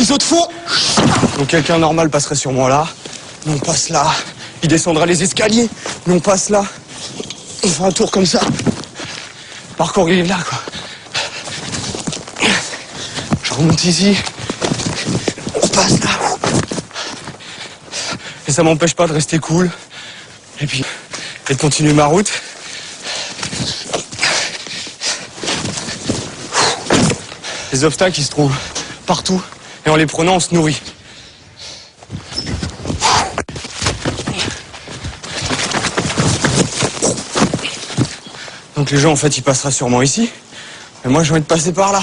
les autres font. Donc quelqu'un normal passerait sûrement là. Nous on passe là. Il descendra les escaliers. Nous on passe là. On fait un tour comme ça. Le parcours il est là quoi. Je remonte ici. On passe là. Et ça m'empêche pas de rester cool. Et puis, et de continuer ma route. Les obstacles, ils se trouvent partout. Et en les prenant, on se nourrit. Donc les gens, en fait, ils passeraient sûrement ici. Mais moi, j'ai envie de passer par là.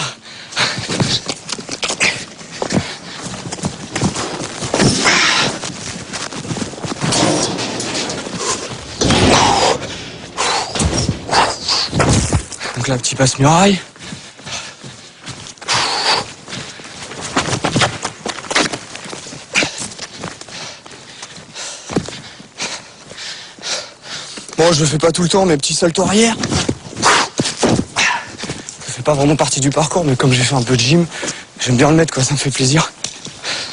Donc là, petit passe-muraille. Bon, je le fais pas tout le temps, mes petits saltos arrière. Ça fait pas vraiment partie du parcours, mais comme j'ai fait un peu de gym, j'aime bien le mettre, quoi, ça me fait plaisir.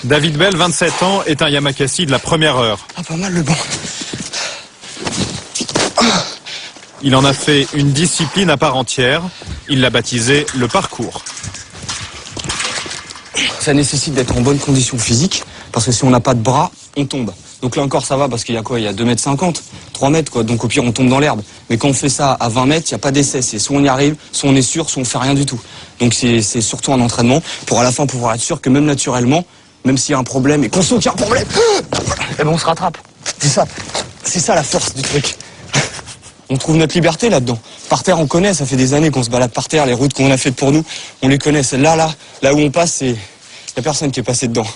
David Bell, 27 ans, est un Yamakasi de la première heure. Ah, pas mal le banc. Il en a fait une discipline à part entière. Il l'a baptisé le parcours. Ça nécessite d'être en bonne condition physique, parce que si on n'a pas de bras, on tombe. Donc là encore ça va, parce qu'il y a quoi? Il y a 2,50 m, 3 mètres quoi, donc au pire on tombe dans l'herbe. Mais quand on fait ça à 20 mètres, il n'y a pas d'essai, c'est soit on y arrive, soit on est sûr, soit on fait rien du tout. Donc c'est surtout un entraînement, pour à la fin pouvoir être sûr que même naturellement, même s'il y a un problème, et qu'on sent qu'il y a un problème, eh ben on se rattrape. C'est ça la force du truc. On trouve notre liberté là-dedans. Par terre, on connaît, ça fait des années qu'on se balade par terre, les routes qu'on a faites pour nous, on les connaît. Celle-là, là où on passe, il n'y a personne qui est passé dedans.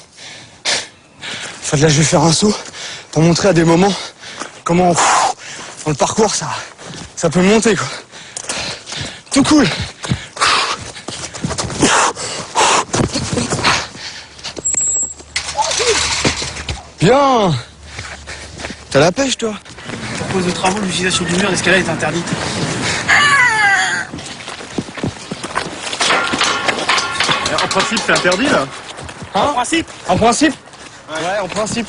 En fait, là, je vais faire un saut pour montrer à des moments comment, dans le parcours, ça peut monter, quoi. Tout cool. Bien. T'as la pêche, toi? À cause de travaux, l'utilisation du mur d'escalade est interdite. En principe, c'est interdit, là? Hein? En principe? Ouais, en principe.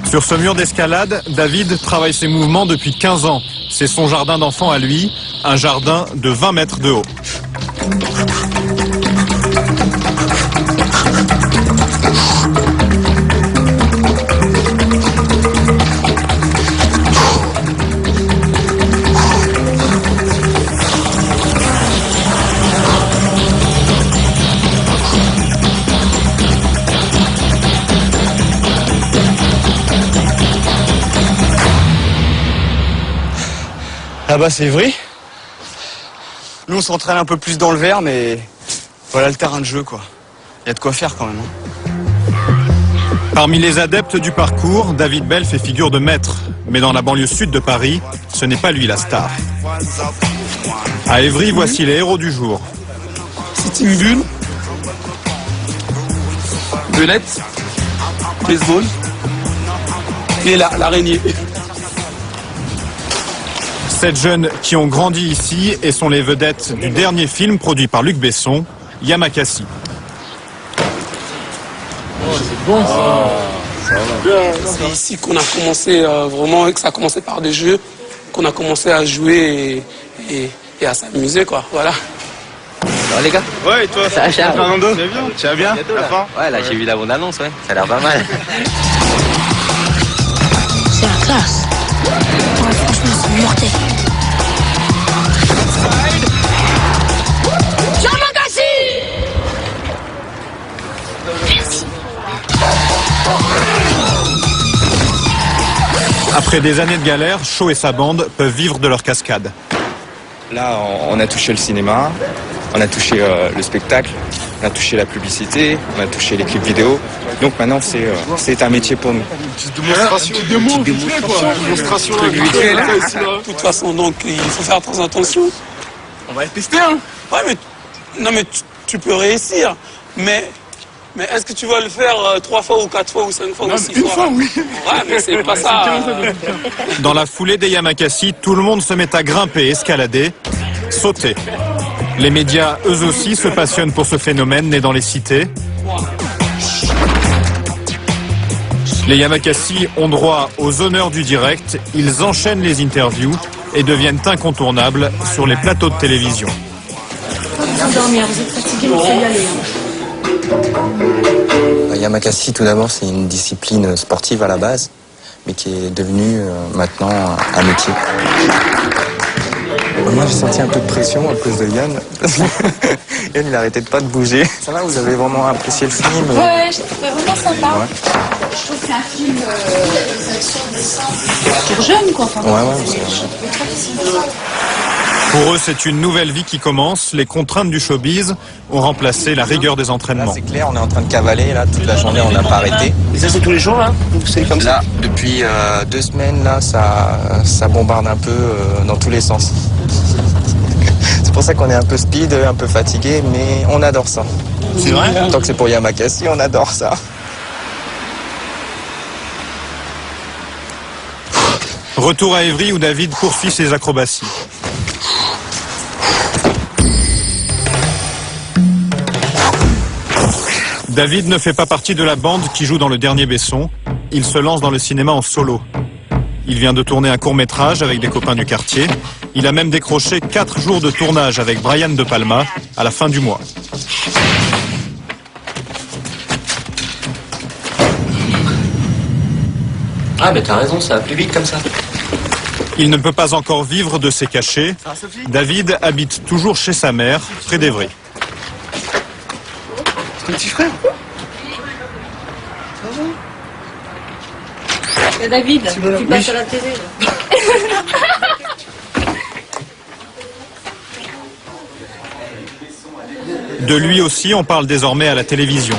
Sur ce mur d'escalade, David travaille ses mouvements depuis 15 ans. C'est son jardin d'enfant à lui, un jardin de 20 mètres de haut. Là-bas, c'est Évry. Nous, on s'entraîne un peu plus dans le vert, mais voilà le terrain de jeu, quoi. Il y a de quoi faire quand même. Parmi les adeptes du parcours, David Bell fait figure de maître. Mais dans la banlieue sud de Paris, ce n'est pas lui la star. À Évry, voici les héros du jour. C'est une bulle, belette, baseball et l'araignée. 7 jeunes qui ont grandi ici et sont les vedettes du dernier film produit par Luc Besson, Yamakasi. C'est ici qu'on a commencé vraiment, que ça a commencé par des jeux, qu'on a commencé à jouer et à s'amuser, quoi. Voilà. Ça va les gars? Ouais, et toi? Ça va, Charles? Fernando? Tu vas bien? Bientôt, là. Ouais, là j'ai vu la bande-annonce, ouais. Ça a l'air pas mal. C'est la classe. Ouais, franchement, c'est mortel. Merci. Après des années de galère, Shaw et sa bande peuvent vivre de leur cascade. Là, on a touché le cinéma, on a touché le spectacle, on a touché la publicité, on a touché les clips vidéo. Donc maintenant, c'est un métier pour nous. Démonstration. De toute façon, donc, il faut faire très attention. On va tester, hein. Ouais, mais non, mais tu peux réussir. Mais est-ce que tu vas le faire 3 fois ou 4 fois ou 5 fois ou 6 fois? Une fois, oui. Ouais, mais c'est pas ça. Dans la foulée des Yamakasi, tout le monde se met à grimper, escalader, sauter. Les médias, eux aussi, se passionnent pour ce phénomène né dans les cités. Les Yamakasi ont droit aux honneurs du direct, ils enchaînent les interviews et deviennent incontournables sur les plateaux de télévision. Vous dormir, vous êtes fatigué, il faut y aller. Yamakasi, tout d'abord, c'est une discipline sportive à la base, mais qui est devenue maintenant un métier. Moi, j'ai senti un peu de pression à cause de Yann. Yann, il arrêtait pas de bouger. Ça va, vous avez vraiment apprécié le film? Ouais, j'ai trouvé vraiment sympa. Ouais. Je trouve que c'est un film pour jeunes, quoi. Enfin, Ouais, c'est vrai. Pour eux, c'est une nouvelle vie qui commence. Les contraintes du showbiz ont remplacé la rigueur des Là, entraînements. c'est clair, on est en train de cavaler, là, toute la journée, on n'a pas arrêté. Et ça, c'est tous les jours, là? Donc, c'est comme ça? Là, depuis 2 semaines, là, ça bombarde un peu dans tous les sens. C'est pour ça qu'on est un peu speed, un peu fatigué, mais on adore ça. C'est vrai? Tant que c'est pour Yamakasi, on adore ça. Retour à Évry où David poursuit ses acrobaties. David ne fait pas partie de la bande qui joue dans Le Dernier Besson. Il se lance dans le cinéma en solo. Il vient de tourner un court-métrage avec des copains du quartier. Il a même décroché 4 jours de tournage avec Brian De Palma à la fin du mois. Ah, mais t'as raison, ça va plus vite comme ça. Il ne peut pas encore vivre de ses cachets. David habite toujours chez sa mère, près d'Évry. C'est ton petit frère? David, tu passes à la télé. De lui aussi, on parle désormais à la télévision.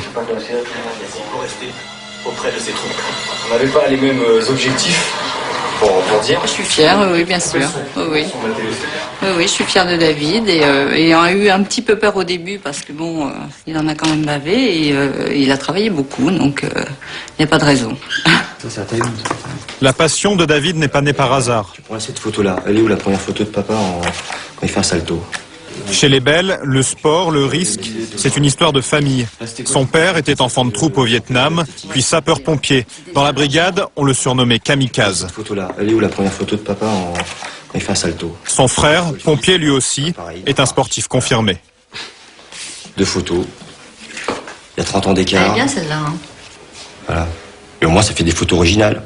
Auprès de ces troupes. On n'avait pas les mêmes objectifs pour dire. Je suis fière, oui, bien sûr. Oui. Oui, je suis fière de David et on a eu un petit peu peur au début parce que bon, il en a quand même bavé et il a travaillé beaucoup, donc il n'y a pas de raison. Ça, c'est à taille. La passion de David n'est pas née par hasard. Tu prends cette photo-là. Elle est où la première photo de papa quand il fait un salto? Chez les Belles, le sport, le risque, c'est une histoire de famille. Son père était enfant de troupe au Vietnam, puis sapeur-pompier. Dans la brigade, on le surnommait Kamikaze. Cette photo-là. Elle est où la première photo de papa quand il fait un salto? Son frère, pompier lui aussi, est un sportif confirmé. 2 photos. Il y a 30 ans Elle d'écart. est bien celle-là. Hein. Voilà. Et au moins, ça fait des photos originales.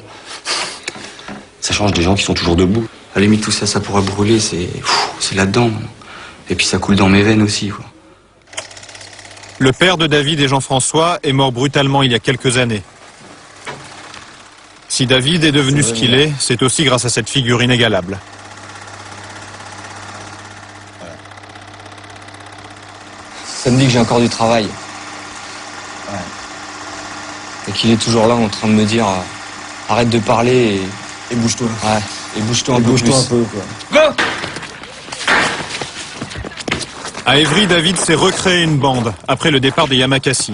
Ça change des gens qui sont toujours debout. À la limite, tout ça, ça pourra brûler, c'est là-dedans. Et puis ça coule dans mes veines aussi, quoi. Le père de David et Jean-François est mort brutalement il y a quelques années. Si David est devenu ce qu'il est, c'est aussi grâce à cette figure inégalable. Ça me dit que j'ai encore du travail. Et qu'il est toujours là en train de me dire arrête de parler et bouge-toi. Ouais, et bouge-toi un peu plus. Go! À Évry, David s'est recréé une bande après le départ des Yamakasi.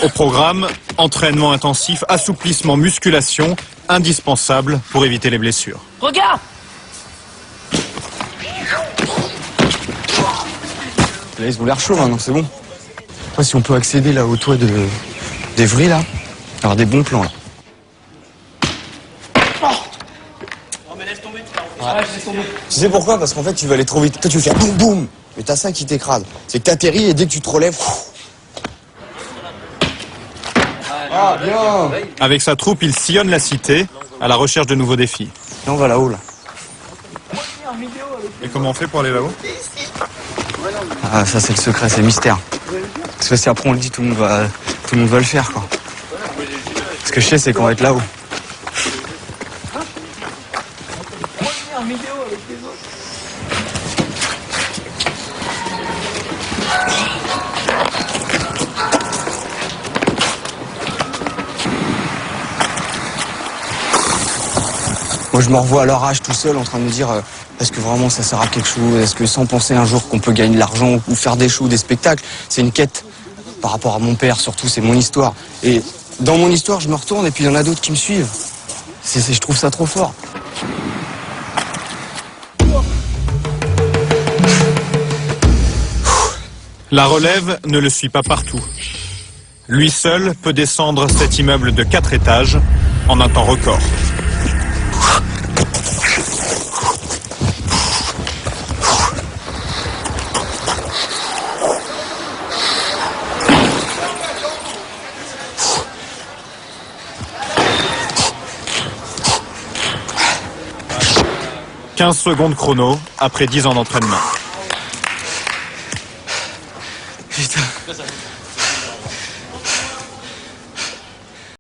Au programme, entraînement intensif, assouplissement, musculation, indispensable pour éviter les blessures. Regarde! Là, ils ont l'air chauds maintenant, c'est bon. Après, si on peut accéder là au toit d'Évry, là, avoir des bons plans là. Tu sais pourquoi? Parce qu'en fait, tu vas aller trop vite. Toi, tu veux faire boum boum, mais t'as ça qui t'écrase. C'est que t'atterris et dès que tu te relèves. Ah, bien! Avec sa troupe, il sillonne la cité à la recherche de nouveaux défis. Et on va là-haut, là. Et comment on fait pour aller là-haut? Ah, ça, c'est le secret, c'est le mystère. Parce que si après on le dit, tout le monde va le faire, quoi. Ce que je sais, c'est qu'on va être là-haut. Moi, je me revois à leur âge tout seul en train de me dire est-ce que vraiment ça sert à quelque chose? Est-ce que sans penser un jour qu'on peut gagner de l'argent ou faire des shows, des spectacles? C'est une quête par rapport à mon père, surtout, c'est mon histoire. Et dans mon histoire, je me retourne et puis il y en a d'autres qui me suivent. Je trouve ça trop fort. La relève ne le suit pas partout. Lui seul peut descendre cet immeuble de 4 étages en un temps record. « 15 secondes chrono après 10 ans d'entraînement. » Putain.